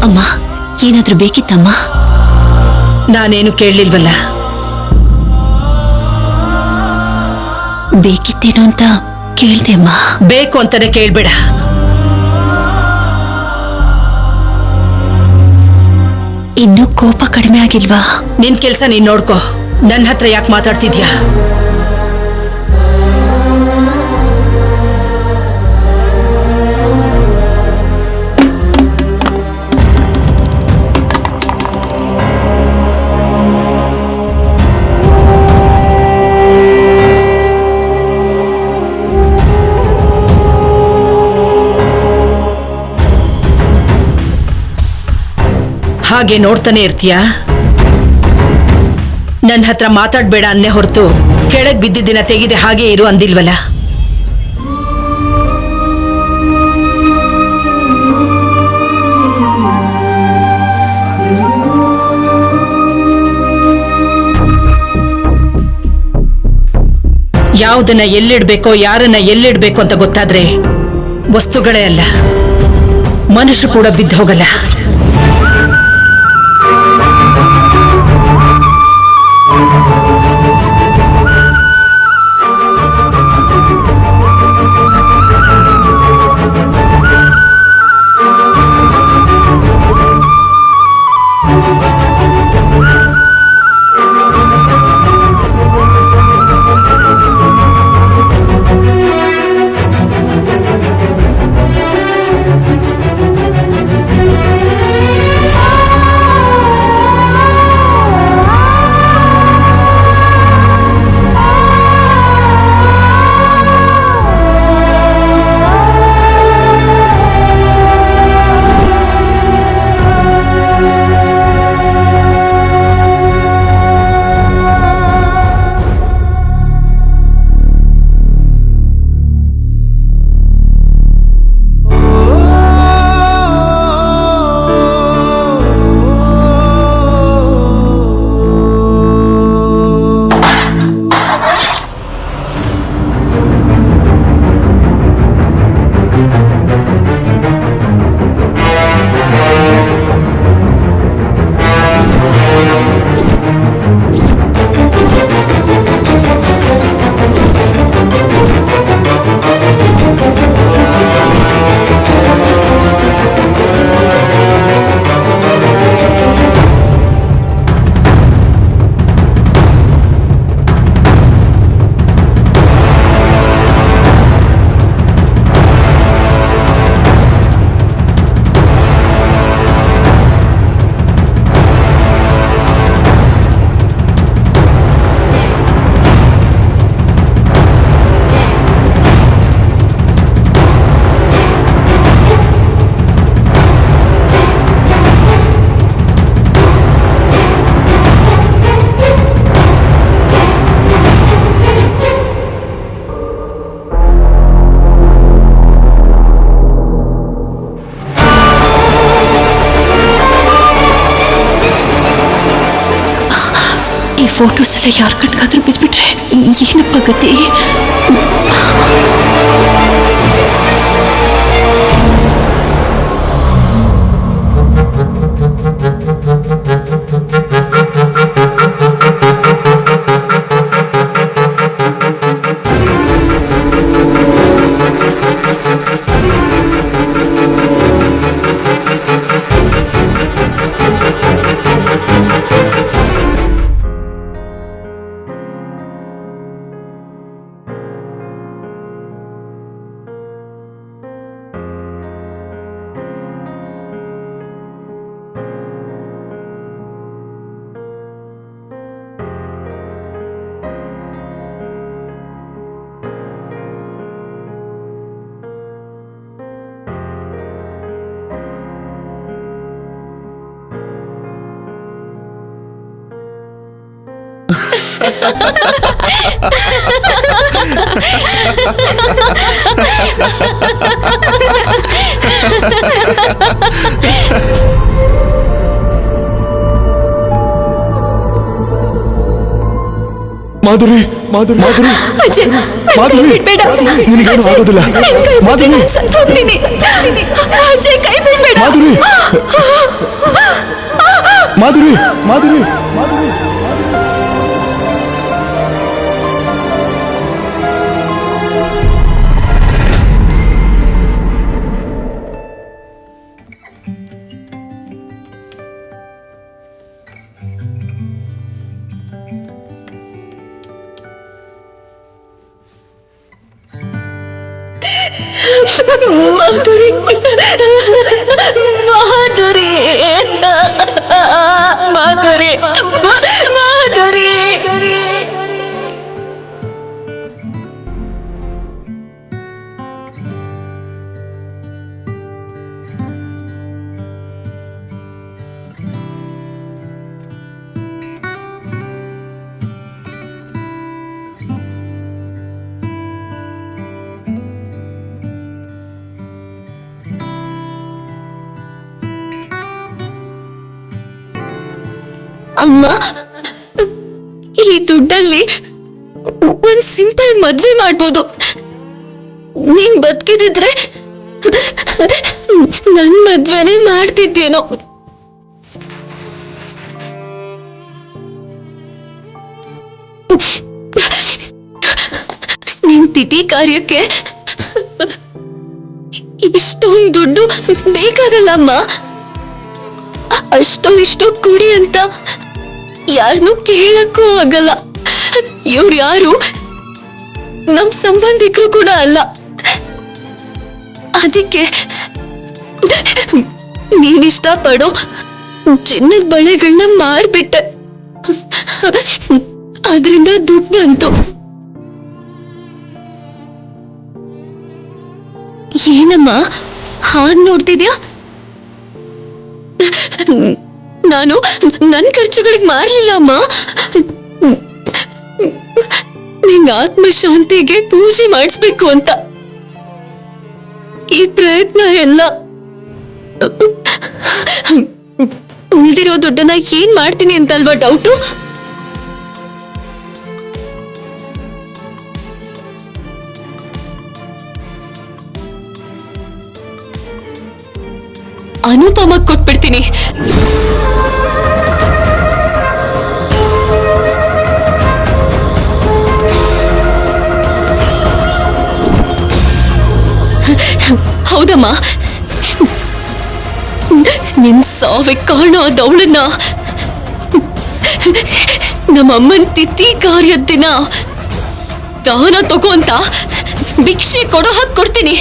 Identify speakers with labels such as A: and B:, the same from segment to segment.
A: ಅಮ್ಮ, ಏನಾದ್ರೂ ಬೇಕಿತ್ತಮ್ಮ?
B: ನಾನೇನು ಕೇಳಲಿಲ್ವಲ್ಲ.
A: ಬೇಕಿತ್ತೇನೋ ಅಂತ ಕೇಳ್ದೆ ಅಮ್ಮ.
B: ಬೇಕು ಅಂತಾನೆ ಕೇಳ್ಬೇಡ.
A: ಇನ್ನೂ ಕೋಪ ಕಡಿಮೆ ಆಗಿಲ್ವಾ?
B: ನಿನ್ ಕೆಲ್ಸ ನೀನ್ ನೋಡ್ಕೋ. ನನ್ನ ಹತ್ರ ಯಾಕೆ ಮಾತಾಡ್ತಿದ್ಯಾ? ಹಾಗೆ ನೋಡ್ತಾನೆ ಇರ್ತೀಯಾ? ನನ್ನ ಹತ್ರ ಮಾತಾಡ್ಬೇಡ ಅನ್ನೇ ಹೊರತು ಕೆಳಗ್ ಬಿದ್ದಿದ್ದಿನ ತೆಗೆದೆ ಹಾಗೆ ಇರು ಅಂದಿಲ್ವಲ್ಲ. ಯಾವುದನ್ನ ಎಲ್ಲಿಡ್ಬೇಕೋ ಯಾರನ್ನ ಎಲ್ಲಿಡ್ಬೇಕು ಅಂತ ಗೊತ್ತಾದ್ರೆ ವಸ್ತುಗಳೇ ಅಲ್ಲ, ಮನುಷ್ಯ ಕೂಡ ಬಿದ್ದು ಹೋಗಲ್ಲ.
A: ಫೋಟೋಸ್ ಎಲ್ಲ ಯಾರ ಕಣ್ಗಾದ್ರೂ ಬಿದ್ಬಿಟ್ರೆ ಏನಪ್ಪ ಗತಿ?
C: ಮಾಧುರಿ ಮಾಧುರಿ ಮಾಧುರಿ ನಿನಗೇನು ಆಗೋದಿಲ್ಲ ಮಾಧುರಿ ಮಾಧುರಿ ಮಾಧುರಿ ಮಾಧುರಿ ಮಾಧುರಿ
D: ಮಾಧುರಿ ಮಾಧುರಿ ಮಾಧುರಿ ಮಾಧುರಿ ಅಮ್ಮ, ಈ ದುಡ್ಡಲ್ಲಿ ಒಂದ್ ಸಿಂಪಲ್ ಮದ್ವೆ ಮಾಡ್ಬೋದು. ನೀನ್ ಬದುಕಿದಿದ್ರೆ ನನ್ ಮದ್ವೆನೇ ಮಾಡ್ತಿದ್ದೇನೋ. ನಿನ್ ತಿಥಿ ಕಾರ್ಯಕ್ಕೆ ಇಷ್ಟೊಂದು ದುಡ್ಡು ಬೇಕಾಗಲ್ಲಮ್ಮ. ಅಷ್ಟೋ ಇಷ್ಟೋ ಕೊಡಿ ಅಂತ ಯಾರನ್ನೂ ಕೇಳಕ್ಕೂ ಆಗಲ್ಲ. ಇವ್ರು ಯಾರು ನಮ್ ಸಂಬಂಧಿಕರು ಕೂಡ ಅಲ್ಲ. ಅದಕ್ಕೆ ನೀನಿಷ್ಟ ಪಡೋ ಚಿನ್ನದ ಬಳೆಗಳನ್ನ ಮಾರ್ಬಿಟ್ಟೆ. ಅದರಿಂದ ದುಡ್ಡು ಬಂತು. ಏನಮ್ಮ ಹಾಗೆ ನೋಡ್ತಿದ್ಯಾ? ನಾನು ನನ್ ಖರ್ಚುಗಳಿಗೆ ಮಾರ್ಲಿಲ್ಲ ಅಮ್ಮ. ನಿನ್ ಆತ್ಮಶಾಂತಿಗೆ ಪೂಜೆ ಮಾಡಿಸ್ಬೇಕು ಅಂತ ಈ ಪ್ರಯತ್ನ ಎಲ್ಲ. ಉಳ್ದಿರೋ ದುಡ್ಡನ್ನ ಏನ್ ಮಾಡ್ತೀನಿ ಅಂತಲ್ವಾ ಡೌಟು? ಅನುಪಮ ಕೊಟ್ಬಿಡ್ತೀನಿ. ಹೌದಮ್ಮ, ನಿನ್ ಸಾವಿಗೆ ಕಾರಣ ಆದವಳನ್ನ ನಮ್ಮಮ್ಮನ್ ತಿಥಿ ಕಾರ್ಯದ ದಿನ ದಾನ ತಗೋ ಅಂತ ಭಿಕ್ಷೆ ಕೊಡೋ ಹಾಗೆ ಕೊಡ್ತೀನಿ.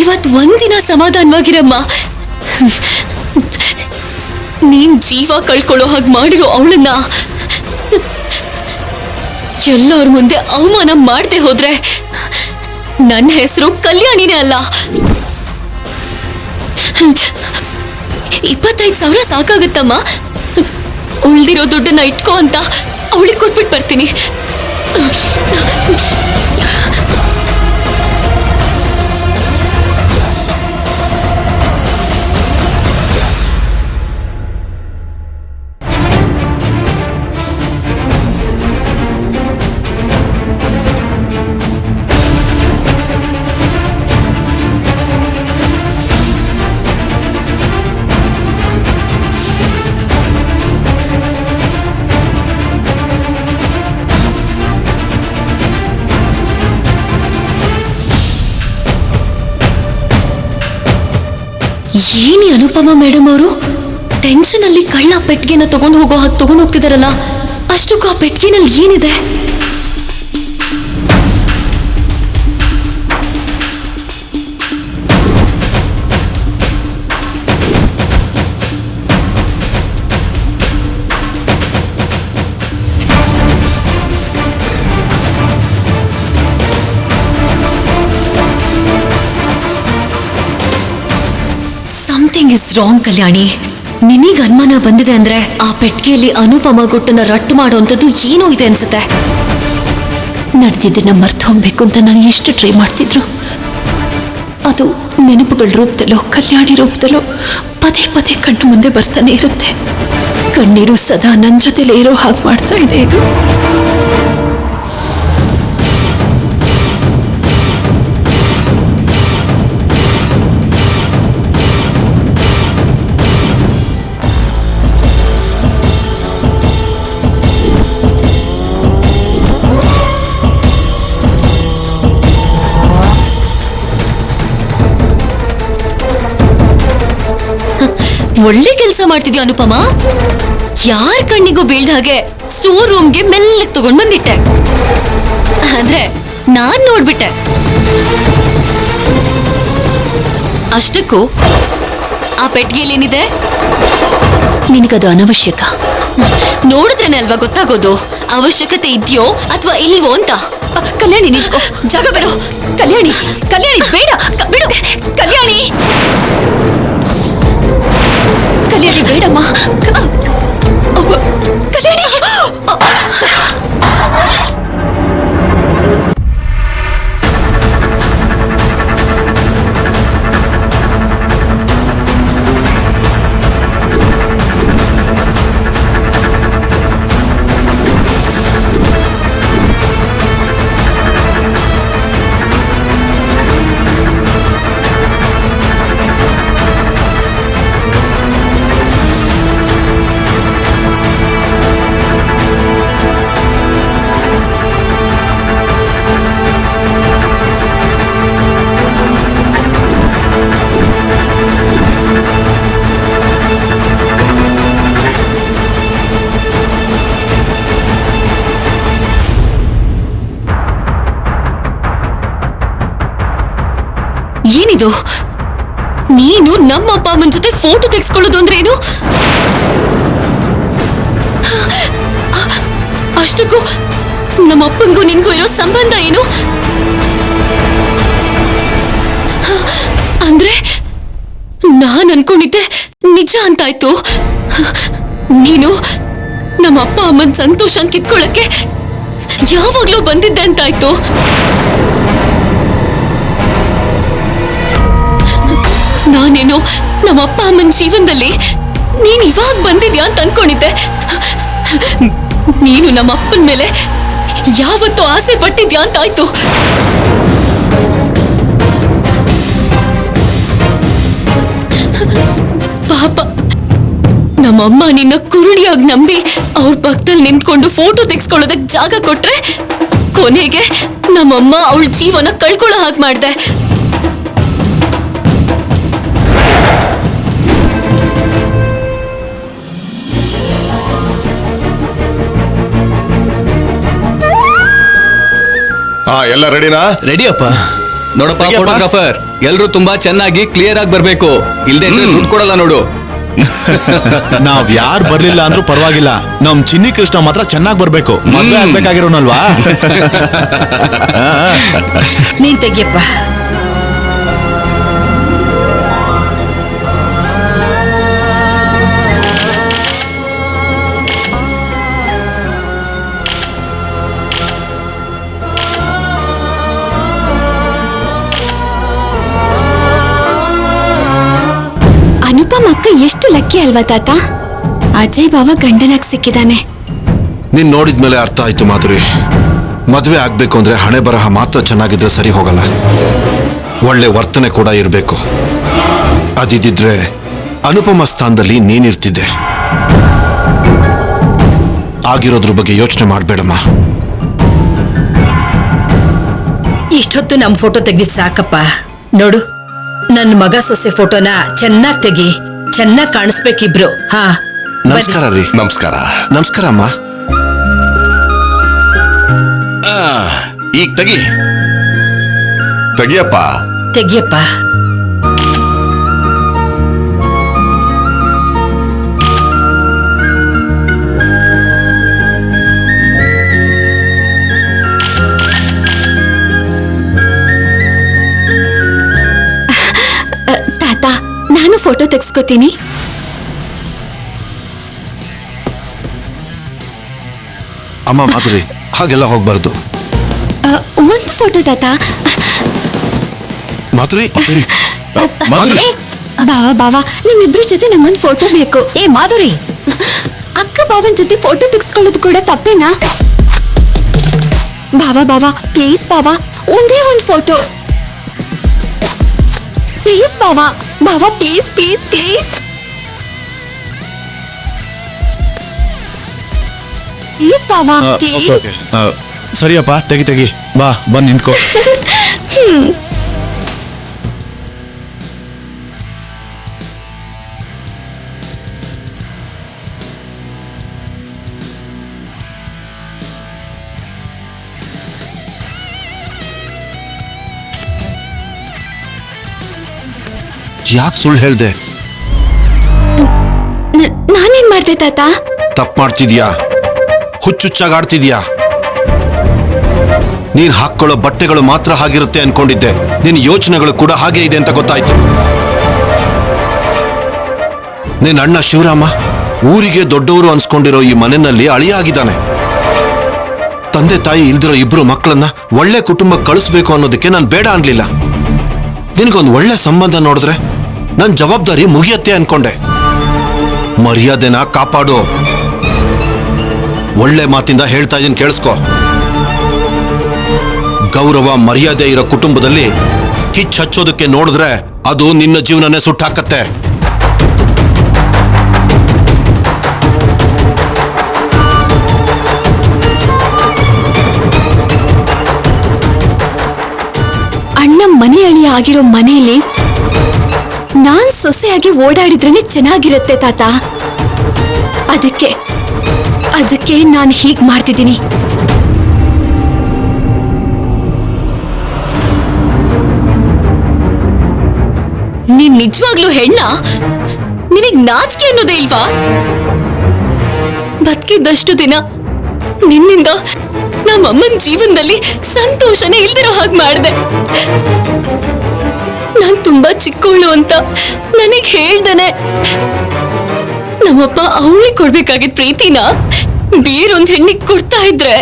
D: ಇವತ್ ಒಂದಿನ ಸಮಾಧಾನವಾಗಿರಮ್ಮ. ನೀನ್ ಜೀವ ಕಳ್ಕೊಳ್ಳೋ ಹಾಗೆ ಮಾಡಿರೋ ಅವಳನ್ನ ಎಲ್ಲರ ಮುಂದೆ ಅವಮಾನ ಮಾಡದೆ ಹೋದ್ರೆ ನನ್ನ ಹೆಸರು ಕಲ್ಯಾಣಿನೇ ಅಲ್ಲ. 25,000 ಸಾಕಾಗತ್ತಮ್ಮ. ಉಳ್ದಿರೋ ದುಡ್ಡನ್ನ ಇಟ್ಕೋ ಅಂತ ಅವಳಿಗೆ ಕೊಟ್ಬಿಟ್ಟು ಬರ್ತೀನಿ. ಏನಿ ಅನುಪಮ ಮೇಡಮ್ ಅವರು ಟೆನ್ಷನ್ ಅಲ್ಲಿ ಕಳ್ಳ ಪೆಟ್ಟಿಗೆನ ತಗೊಂಡು ಹೋಗೋ ಹಾಗೆ ತಗೊಂಡು ಹೋಗ್ತಿದಾರಲ್ಲ, ಅಷ್ಟಕ್ಕೂ ಆ ಪೆಟ್ಟಿಗೆನಲ್ಲಿ ಏನಿದೆ? ಸಮಥಿಂಗ್ ಇಸ್ ರಾಂಗ್ ಕಲ್ಯಾಣಿ. ನಿನಗೆ ಅನುಮಾನ ಬಂದಿದೆ ಅಂದ್ರೆ ಆ ಪೆಟ್ಟಿಗೆಯಲ್ಲಿ ಅನುಪಮ ಗುಟ್ಟನ್ನ ರಟ್ಟು ಮಾಡುವಂಥದ್ದು ಏನೋ ಇದೆ ಅನ್ಸುತ್ತೆ.
A: ನಡೆದಿದ್ದನ್ನ ಮರ್ತು ಹೋಗ್ಬೇಕು ಅಂತ ನಾನು ಎಷ್ಟು ಟ್ರೈ ಮಾಡ್ತಿದ್ರು, ಅದು ನೆನಪುಗಳ ರೂಪದಲ್ಲೋ ಕಲ್ಯಾಣಿ ರೂಪದಲ್ಲೋ ಪದೇ ಪದೇ ಕಣ್ಣು ಮುಂದೆ ಬರ್ತಾನೆ ಇರುತ್ತೆ. ಕಣ್ಣೀರು ಸದಾ ನನ್ನ ಜೊತೆಲೇ ಇರೋ ಹಾಗೆ ಮಾಡ್ತಾ ಇದೆ ಇದು.
D: ಅಮ್ಮ, ಒಳ್ಳೆ ಕೆಲಸ ಮಾಡ್ತಿದ್ಯಾ ಅನುಪಮ. ಯಾರ ಕಣ್ಣಿಗೂ ಬೀಳ್ದ ಹಾಗೆ ಸ್ಟೋರ್ ರೂಮ್ಗೆ ಮೆಲ್ಲ ತಗೊಂಡ್ ಬಂದಿಟ್ಟೆ. ಆದ್ರೆ ನಾನ್ ನೋಡ್ಬಿಟ್ಟೆ. ಅಷ್ಟಕ್ಕೂ ಆ ಪೆಟ್ಟಿಗೆಲೇನಿದೆ?
A: ನಿನಗದು ಅನವಶ್ಯಕ.
D: ನೋಡಿದ್ರೇನೆ ಅಲ್ವಾ ಗೊತ್ತಾಗೋದು ಅವಶ್ಯಕತೆ ಇದೆಯೋ ಅಥವಾ ಇಲ್ವೋ ಅಂತ.
A: ಕಲ್ಯಾಣಿ ನಿಂತ್ಕೋ, ಜಾಗ ಬಿಡು. ಕಲ್ಯಾಣಿ, ಕಲ್ಯಾಣಿ ಬೇಡ, ಬಿಡು. ಕಲ್ಯಾಣಿ, ಕಲ್ಯಾಣಿ ಬೇಡಮ್ಮ. ಕಲ್ಯಾಣಿ,
D: ಏನಿದು? ನೀನು ನಮ್ಮ ಅಪ್ಪ ಅಮ್ಮನ ಜೊತೆ ಫೋಟೋ ತೆಗೆಸ್ಕೊಳ್ಳೋದು ಅಂದ್ರೆ ಏನು? ಅಷ್ಟಕ್ಕೂ ನಮ್ಮ ಅಪ್ಪಂಗೂ ನಿನ್ಗೂ ಇರೋ ಸಂಬಂಧ ಏನು? ಅಂದ್ರೆ ನಾನ್ ಅನ್ಕೊಂಡಿದ್ದೆ ನಿಜ ಅಂತಾಯ್ತು. ನೀನು ನಮ್ಮ ಅಪ್ಪ ಅಮ್ಮನ ಸಂತೋಷ ಕಿತ್ಕೊಳ್ಳಕ್ಕೆ ಯಾವಾಗ್ಲೂ ಬಂದಿದ್ದೆ ಅಂತಾಯ್ತು. ನಾನೇನು ನಮ್ಮ ಅಪ್ಪ ಅಮ್ಮನ ಜೀವನದಲ್ಲಿ ನೀನ್ ಇವಾಗ ಬಂದಿದ್ಯಾ ಅಂತ ಅನ್ಕೊಂಡಿದ್ದೆ. ನೀನು ನಮ್ಮ ಅಪ್ಪನ ಮೇಲೆ ಯಾವತ್ತೂ ಆಸೆ ಪಟ್ಟಿದ್ಯಾ ಅಂತಾಯ್ತು. ಪಾಪ ನಮ್ಮಮ್ಮ ನಿನ್ನ ಕುರುಡಿಯಾಗಿ ನಂಬಿ ಅವ್ರ ಪಕ್ಕದಲ್ಲಿ ನಿಂತ್ಕೊಂಡು ಫೋಟೋ ತೆಗೆಸ್ಕೊಳ್ಳೋದಕ್ಕೆ ಜಾಗ ಕೊಟ್ರೆ ಕೊನೆಗೆ ನಮ್ಮಮ್ಮ ಅವಳ ಜೀವನ ಕಳ್ಕೊಳ್ಳೋ ಹಾಗೆ ಮಾಡ್ದೆ.
C: ಎಲ್ಲ ರೆಡಿನಾ?
E: ರೆಡಿಯಪ್ಪ. ನೋಡಪ್ಪ ಫೋಟೋಗ್ರಾಫರ್, ಎಲ್ರು ತುಂಬಾ ಚೆನ್ನಾಗಿ ಕ್ಲಿಯರ್ ಆಗಿ ಬರ್ಬೇಕು. ಇಲ್ದೇ ದುಡ್ಡು ಕೊಡಲ್ಲ ನೋಡು.
C: ನಾವ್ ಯಾರು ಬರ್ಲಿಲ್ಲ ಅಂದ್ರೂ ಪರವಾಗಿಲ್ಲ, ನಮ್ ಚಿನ್ನಿ ಕೃಷ್ಣ ಮಾತ್ರ ಚೆನ್ನಾಗಿ ಬರ್ಬೇಕು. ಮದ್ವೆ ಆಗ್ಬೇಕಾಗಿರೋನಲ್ವಾ?
B: ನೀನ್ ತೆಗಿಯಪ್ಪ.
A: ಅನುಪಮ್ ಅಕ್ಕ ಎಷ್ಟು ಲಕ್ಕಿ ಅಲ್ವಾ ತಾತ? ಅಜಯ್ ಬಾವ ಗಂಡನಾಗ್ ಸಿಕ್ಕಿದಾನೆ.
F: ನೀನ್ ನೋಡಿದ್ಮೇಲೆ ಅರ್ಥ ಆಯ್ತು ಮಾಧುರಿ. ಮದ್ವೆ ಆಗ್ಬೇಕು ಅಂದ್ರೆ ಹಣೆ ಬರಹ ಮಾತ್ರ ಚೆನ್ನಾಗಿದ್ರೆ ಸರಿ ಹೋಗಲ್ಲ, ಒಳ್ಳೆ ವರ್ತನೆ ಕೂಡ ಇರಬೇಕು. ಅದಿದ್ದಿದ್ರೆ ಅನುಪಮ ಸ್ಥಾನದಲ್ಲಿ ನೀನಿರ್ತಿದ್ದೆ. ಆಗಿರೋದ್ರ ಬಗ್ಗೆ ಯೋಚನೆ ಮಾಡ್ಬೇಡಮ್ಮ.
B: ಇಷ್ಟೊತ್ತು ನಮ್ ಫೋಟೋ ತೆಗ್ದಿದ್ ಸಾಕಪ್ಪ. ನೋಡು, ನನ್ ಮಗ ಸೊಸೆ ಫೋಟೋನ ಚೆನ್ನಾಗ್ ತೆಗಿ. ಚೆನ್ನಾಗ್ ಕಾಣಿಸ್ಬೇಕಿಬ್ರು. ಹಾ,
F: ನಮಸ್ಕಾರ ರೀ.
C: ನಮಸ್ಕಾರ.
F: ನಮಸ್ಕಾರ ಅಮ್ಮ.
C: ಈಗ ತೆಗಿಯಪ್ಪ.
B: ತೆಗಿಯಪ್ಪ.
A: ತಾತ, ನಾನು ಫೋಟೋ ತೆಗೆಸ್ಕೋತೀನಿ.
F: ಅಮ್ಮ ಮಾಧುರಿ, ಹಾಗೆಲ್ಲ ಹೋಗ್ಬಾರ್ದು.
A: ಒಂದು ಫೋಟೋ ತಾತ.
F: ಮಾಧುರಿ,
A: ಬಾವ ಬಾವ, ನಿಮ್ಮಿಬ್ರ ಜೊತೆ ನಂಗೊಂದು ಫೋಟೋ ಬೇಕು.
B: ಏ ಮಾಧುರಿ,
A: ಅಕ್ಕ ಬಾವನ್ ಜೊತೆ ಫೋಟೋ ತೆಗೆಸ್ಕೊಳ್ಳೋದು ಕೂಡ ತಪ್ಪೇನಾ? ಬಾವ ಬಾವ ಪ್ಲೀಸ್ ಬಾವ, ಒಂದೇ ಒಂದು ಫೋಟೋ ಪ್ಲೀಸ್ ಬಾವ. ಬಾವ ಪ್ಲೀಸ್ ಪ್ಲೀಸ್ ಪ್ಲೀಸ್ ಪ್ಲೀಸ್ ಬಾವ ಪ್ಲೀಸ್.
C: ಸರಿಯಪ್ಪ, ತೆಗಿ. ಬಾ, ಬಂದ್ ನಿಂತ್ಕೋ.
F: ಯಾಕೆ ಸುಳ್ಳು ಹೇಳ್ದೆ?
A: ನಾನೇನ್ ಮಾಡ್ದೆ ತಾತ?
F: ತಪ್ಪು ಮಾಡ್ತಿದ್ಯಾ? ಹುಚ್ಚುಚ್ಚಾಗಿ ಆಡ್ತಿದ್ಯಾ? ನೀನ್ ಹಾಕೊಳ್ಳೋ ಬಟ್ಟೆಗಳು ಮಾತ್ರ ಹಾಗಿರುತ್ತೆ ಅನ್ಕೊಂಡಿದ್ದೆ. ನಿನ್ನ ಯೋಚನೆಗಳು ಕೂಡ ಹಾಗೆ ಇದೆ ಅಂತ ಗೊತ್ತಾಯ್ತು. ನಿನ್ನ ಅಣ್ಣ ಶಿವರಾಮ ಊರಿಗೆ ದೊಡ್ಡವರು ಅನ್ಸ್ಕೊಂಡಿರೋ ಈ ಮನೆಯಲ್ಲಿ ಅಳಿಯ ಆಗಿದ್ದಾನೆ. ತಂದೆ ತಾಯಿ ಇಲ್ದಿರೋ ಇಬ್ರು ಮಕ್ಕಳನ್ನ ಒಳ್ಳೆ ಕುಟುಂಬ ಕಳಿಸ್ಬೇಕು ಅನ್ನೋದಕ್ಕೆ ನಾನು ಬೇಡ ಅನ್ಲಿಲ್ಲ. ನಿನಗೊಂದು ಒಳ್ಳೆ ಸಂಬಂಧ ನೋಡಿದ್ರೆ ನನ್ನ ಜವಾಬ್ದಾರಿ ಮುಗಿಯತ್ತೆ ಅನ್ಕೊಂಡೆ. ಮರ್ಯಾದೆನ ಕಾಪಾಡು. ಒಳ್ಳೆ ಮಾತಿಂದ ಹೇಳ್ತಾ ಇದೀನಿ, ಕೇಳಿಸ್ಕೊ. ಗೌರವ ಮರ್ಯಾದೆ ಇರೋ ಕುಟುಂಬದಲ್ಲಿ ಕಿಚ್ಚು ಹಚ್ಚೋದಕ್ಕೆ ನೋಡಿದ್ರೆ ಅದು ನಿನ್ನ ಜೀವನನೇ ಸುಟ್ಟಾಕತ್ತೆ.
A: ಅಣ್ಣ ಮನೆ ಅಳಿಯ ಆಗಿರೋ ಮನೆಯಲ್ಲಿ ನಾನ್ ಸೊಸೆಯಾಗಿ ಓಡಾಡಿದ್ರೇನೆ ಚೆನ್ನಾಗಿರುತ್ತೆ ತಾತ. ಅದಕ್ಕೆ ನಾನು ಹೀಗ್ ಮಾಡ್ತಿದ್ದೀನಿ.
D: ನೀನ್ ನಿಜವಾಗ್ಲೂ ಹೆಣ್ಣ? ನಿನಗ್ ನಾಚಿಕೆ ಅನ್ನೋದೇ ಇಲ್ವಾ? ಬದುಕಿದ್ದಷ್ಟು ದಿನ ನಿನ್ನಿಂದ ನಮ್ಮಮ್ಮನ ಜೀವನದಲ್ಲಿ ಸಂತೋಷನೇ ಇಲ್ದಿರೋ ಹಾಗೆ ಮಾಡ್ದೆ. ನಾನ್ ತುಂಬಾ ಚಿಕ್ಕವಳು ಅಂತ ನನಗ್ ಹೇಳ್ದೇನೆ ನಮ್ಮಪ್ಪ ಅವಳಿಗೆ ಕೊಡ್ಬೇಕಾಗಿದ್ದ ಪ್ರೀತಿನ ಬೇರೊಂದ್ ಹೆಣ್ಣಿಗೆ ಕೊಡ್ತಾ ಇದ್ರೆ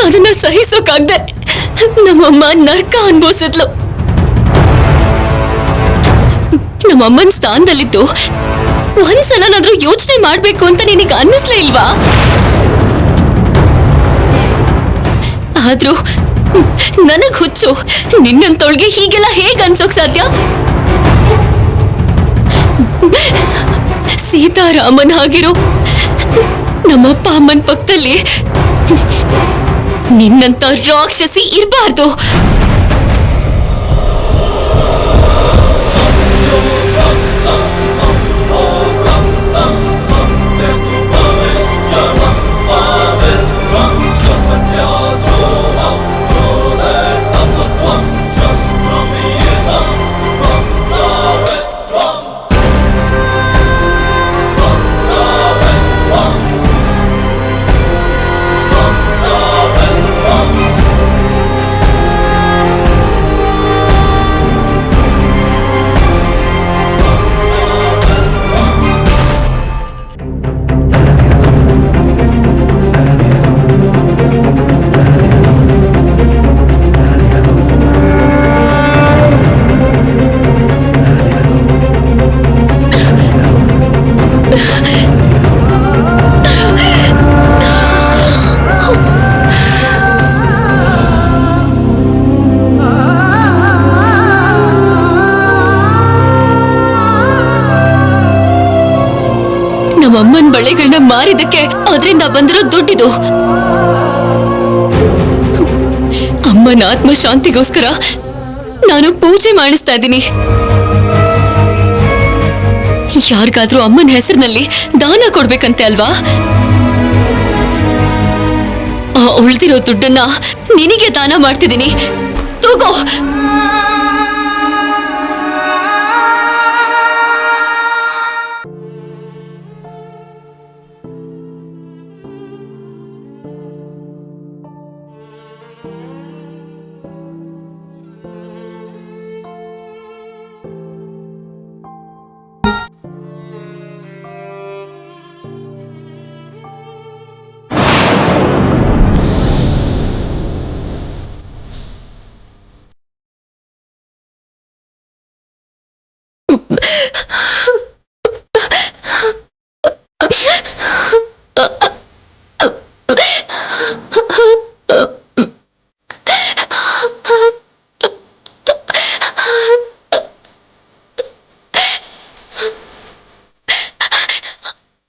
D: ಅದನ್ನ ಸಹಿಸೋಕಾಗ್ದೆ ನಮ್ಮಮ್ಮ ನರ್ಕ ಅನ್ಭವಿಸಿದ್ಲು. ನಮ್ಮಮ್ಮನ ಸ್ಥಾನದಲ್ಲಿದ್ದು ಒಂದ್ಸಲನಾದ್ರೂ ಯೋಚನೆ ಮಾಡ್ಬೇಕು ಅಂತ ನಿನಗೆ ಅನ್ನಿಸ್ಲೇ ಇಲ್ವಾ? ಆದ್ರೂ ನನಗ್ ಹುಚ್ಚು. ನಿನ್ನಂತೊಳ್ಗೆ ಹೀಗೆಲ್ಲ ಹೇಗ್ ಅನ್ಸೋಕ್ ಸಾಧ್ಯ? ಸೀತಾರಾಮನ್ ಆಗಿರೋ ನಮ್ಮಪ್ಪ ಅಮ್ಮನ ಪಕ್ಕದಲ್ಲಿ ನಿನ್ನಂತ ರಾಕ್ಷಸಿ ಇರಬಾರ್ದು. ನಮ್ಮಮ್ಮನ ಬಳೆಗಳನ್ನ ಮಾರಿದಕ್ಕೆ ಅದರಿಂದ ಬಂದಿರೋ ದುಡ್ಡಿದು. ಅಮ್ಮನ ಆತ್ಮ ಶಾಂತಿಗೋಸ್ಕರ ನಾನು ಪೂಜೆ ಮಾಡಿಸ್ತಾ ಇದ್ದೀನಿ. ಯಾರಿಗಾದ್ರೂ ಅಮ್ಮನ ಹೆಸರಿನಲ್ಲಿ ದಾನ ಕೊಡ್ಬೇಕಂತೆ ಅಲ್ವಾ? ಉಳಿದಿರೋ ದುಡ್ಡನ್ನ ನಿನಗೆ ದಾನ ಮಾಡ್ತಿದ್ದೀನಿ, ತಗೋ.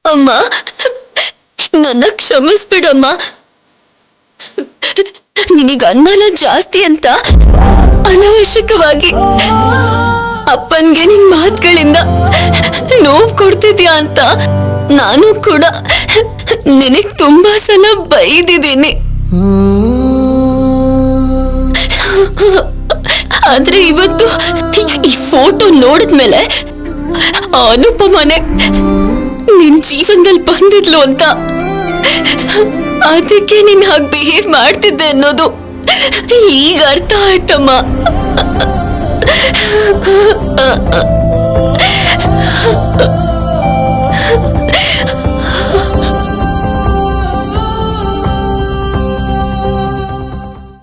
D: ಅಮ್ಮ, ನನ್ನ ಕ್ಷಮಿಸ್ಬಿಡಮ್ಮ. ನಿನಗ ಅನುಮಾನ ಜಾಸ್ತಿ ಅಂತ ಅನಾವಶ್ಯಕವಾಗಿ ಅಪ್ಪನ್ಗೆ ನಿನ್ ಮಾತುಗಳಿಂದ ನೋವು ಕೊಡ್ತಿದ್ಯಾ ಅಂತ ನಾನು ಕೂಡ ನಿನಗ್ ತುಂಬಾ ಸಲ ಬೈದಿದ್ದೀನಿ. ಆದ್ರೆ ಇವತ್ತು ಈ ಫೋಟೋ ನೋಡಿದ್ಮೇಲೆ ಅನುಪಮನೆ ನಿನ್ ಜೀವನದಲ್ಲಿ ಬಂದಿದ್ಲು ಅಂತ, ಅದಕ್ಕೆ ನೀನ್ ಹಾಗೆ ಬಿಹೇವ್ ಮಾಡ್ತಿದ್ದೆ ಅನ್ನೋದು ಈಗ ಅರ್ಥ ಆಯ್ತಮ್ಮ.